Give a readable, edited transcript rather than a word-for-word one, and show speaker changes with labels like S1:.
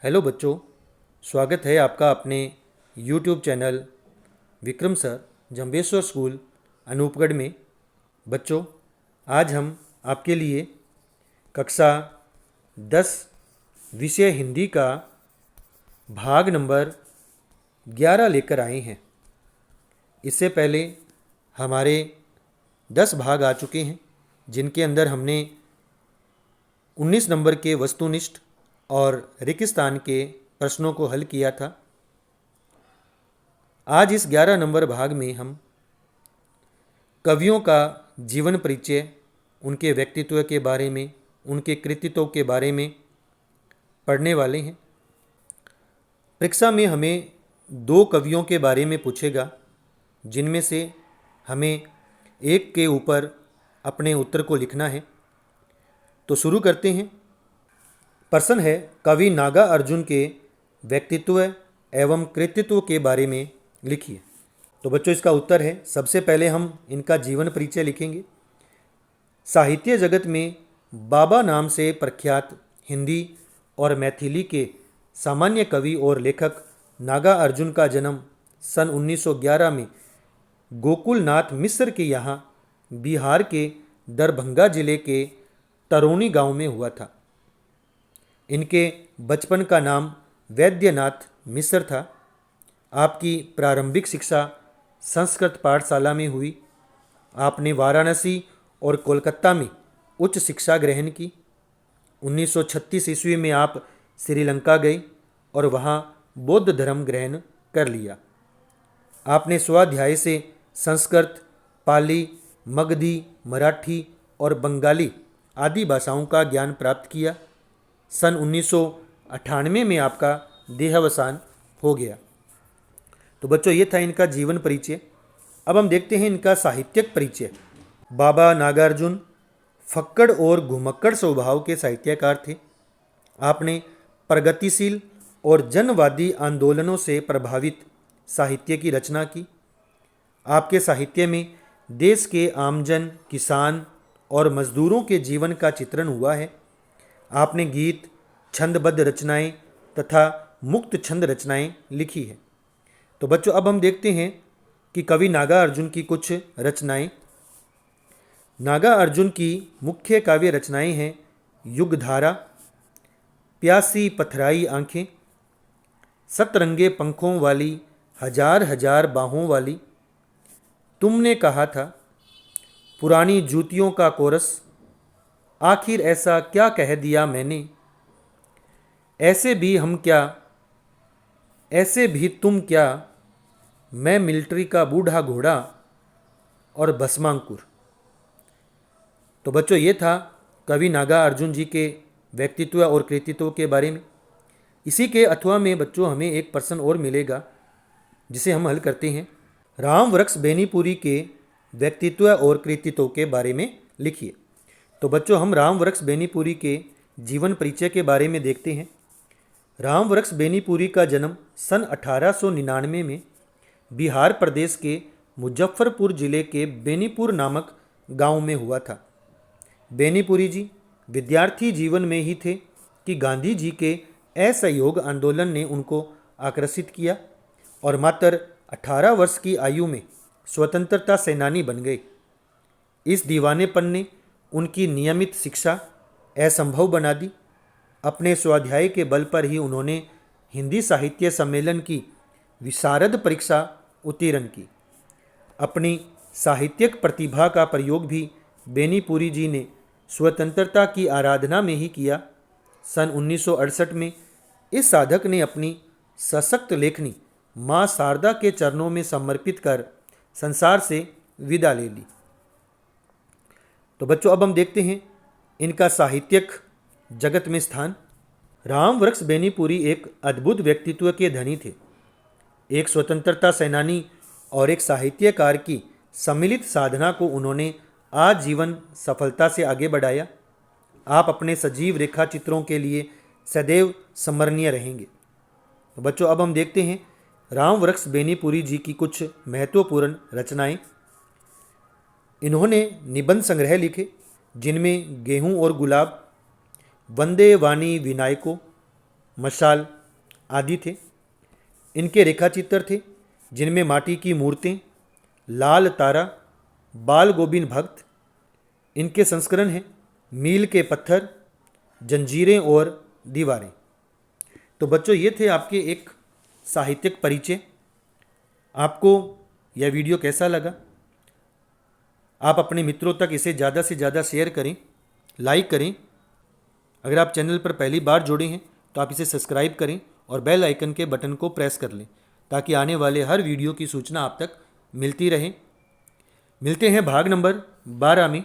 S1: Hello बच्चों, स्वागत है आपका अपने YouTube channel Vikram sir Jambheshwar school Anupgarh में। बच्चों, आज हम आपके लिए कक्षा 10 विषय हिंदी का भाग नंबर 11 लेकर आए हैं। इससे पहले हमारे 10 भाग आ चुके हैं, जिनके अंदर हमने 19 नंबर के वस्तुनिष्ठ और रेगिस्तान के प्रश्नों को हल किया था। आज इस 11 नंबर भाग में हम कवियों का जीवन परिचय, उनके व्यक्तित्व के बारे में, उनके कृतित्व के बारे में पढ़ने वाले हैं। परीक्षा में हमें 2 कवियों के बारे में पूछेगा, जिनमें से हमें एक के ऊपर अपने उत्तर को लिखना है। तो शुरू करते हैं। प्रश्न है, कवि नागा अर्जुन के व्यक्तित्व एवं कृतित्व के बारे में लिखिए। तो बच्चों, इसका उत्तर है, सबसे पहले हम इनका जीवन परिचय लिखेंगे। साहित्य जगत में बाबा नाम से प्रख्यात हिंदी और मैथिली के सामान्य कवि और लेखक नागा अर्जुन का जन्म सन 1911 में गोकुलनाथ मिश्र के यहाँ बिहार के दरभंगा जिले के टरोनी गांव में हुआ था। इनके बचपन का नाम वैद्यनाथ मिश्र था। आपकी प्रारंभिक शिक्षा संस्कृत पाठशाला में हुई। आपने वाराणसी और कोलकाता में उच्च शिक्षा ग्रहण की। 1936 ईस्वी में आप श्रीलंका गए और वहाँ बौद्ध धर्म ग्रहण कर लिया। आपने स्वाध्याय से संस्कृत, पाली, मगधी, मराठी और बंगाली आदि भाषाओं का ज्ञान प्राप्त किया। सन 1998 में आपका देहावसान हो गया। तो बच्चों, ये था इनका जीवन परिचय। अब हम देखते हैं इनका साहित्यिक परिचय। बाबा नागार्जुन फक्कड़ और घुमक्कड़ स्वभाव के साहित्यकार थे। आपने प्रगतिशील और जनवादी आंदोलनों से प्रभावित साहित्य की रचना की। आपके साहित्य में देश के आमजन, किसान और मजदूरों के जीवन का चित्रण हुआ है। आपने गीत, छंदबद्ध रचनाएं तथा मुक्त छंद रचनाएं लिखी है। तो बच्चों, अब हम देखते हैं कि कवि नागा अर्जुन की कुछ रचनाएं। नागा अर्जुन की मुख्य काव्य रचनाएं हैं युगधारा, प्यासी पथराई आंखें, सतरंगे पंखों वाली, हजार हजार बाहों वाली, तुमने कहा था, पुरानी जूतियों का कोरस, आखिर ऐसा क्या कह दिया मैंने, ऐसे भी हम क्या, ऐसे भी तुम क्या, मैं मिलिट्री का बूढ़ा घोड़ा और भस्मांकुर। तो बच्चों, ये था कवि नागा अर्जुन जी के व्यक्तित्व और कृतित्व के बारे में। इसी के अथवा में बच्चों हमें एक प्रश्न और मिलेगा, जिसे हम हल करते हैं। राम वृक्ष बेनीपुरी के व्यक्तित्व और कृतित्व के बारे में लिखिए। तो बच्चों, हम राम वृक्ष बेनीपुरी के जीवन परिचय के बारे में देखते हैं। राम वृक्ष बेनीपुरी का जन्म सन 1899 में बिहार प्रदेश के मुजफ्फरपुर जिले के बेनीपुर नामक गांव में हुआ था। बेनीपुरी जी विद्यार्थी जीवन में ही थे कि गांधी जी के असहयोग आंदोलन ने उनको आकर्षित किया और मात्र 18 वर्ष की आयु में स्वतंत्रता सेनानी बन गए। इस दीवानेपन ने उनकी नियमित शिक्षा असंभव बना दी। अपने स्वाध्याय के बल पर ही उन्होंने हिंदी साहित्य सम्मेलन की विशारद परीक्षा उत्तीर्ण की। अपनी साहित्यिक प्रतिभा का प्रयोग भी बेनीपुरी जी ने स्वतंत्रता की आराधना में ही किया। सन 1968 में इस साधक ने अपनी सशक्त लेखनी माँ शारदा के चरणों में समर्पित कर संसार से विदा ले ली। तो बच्चों, अब हम देखते हैं इनका साहित्यिक जगत में स्थान। राम वृक्ष बेनीपुरी एक अद्भुत व्यक्तित्व के धनी थे। एक स्वतंत्रता सेनानी और एक साहित्यकार की सम्मिलित साधना को उन्होंने आजीवन सफलता से आगे बढ़ाया। आप अपने सजीव रेखा चित्रों के लिए सदैव स्मरणीय रहेंगे। तो बच्चों, अब हम देखते हैं राम वृक्ष बेनीपुरी जी की कुछ महत्वपूर्ण रचनाएं। इन्होंने निबंध संग्रह लिखे, जिनमें गेहूं और गुलाब, वंदे वाणी विनायको, मशाल आदि थे। इनके रेखाचित्र थे जिनमें माटी की मूर्तें, लाल तारा, बाल गोविंद भक्त। इनके संस्करण हैं मील के पत्थर, जंजीरें और दीवारें। तो बच्चों, ये थे आपके एक साहित्यिक परिचय। आपको यह वीडियो कैसा लगा? आप अपने मित्रों तक इसे ज़्यादा से ज़्यादा शेयर करें, लाइक करें। अगर आप चैनल पर पहली बार जुड़े हैं तो आप इसे सब्सक्राइब करें और बेल आइकन के बटन को प्रेस कर लें ताकि आने वाले हर वीडियो की सूचना आप तक मिलती रहे। मिलते हैं भाग नंबर 12 में।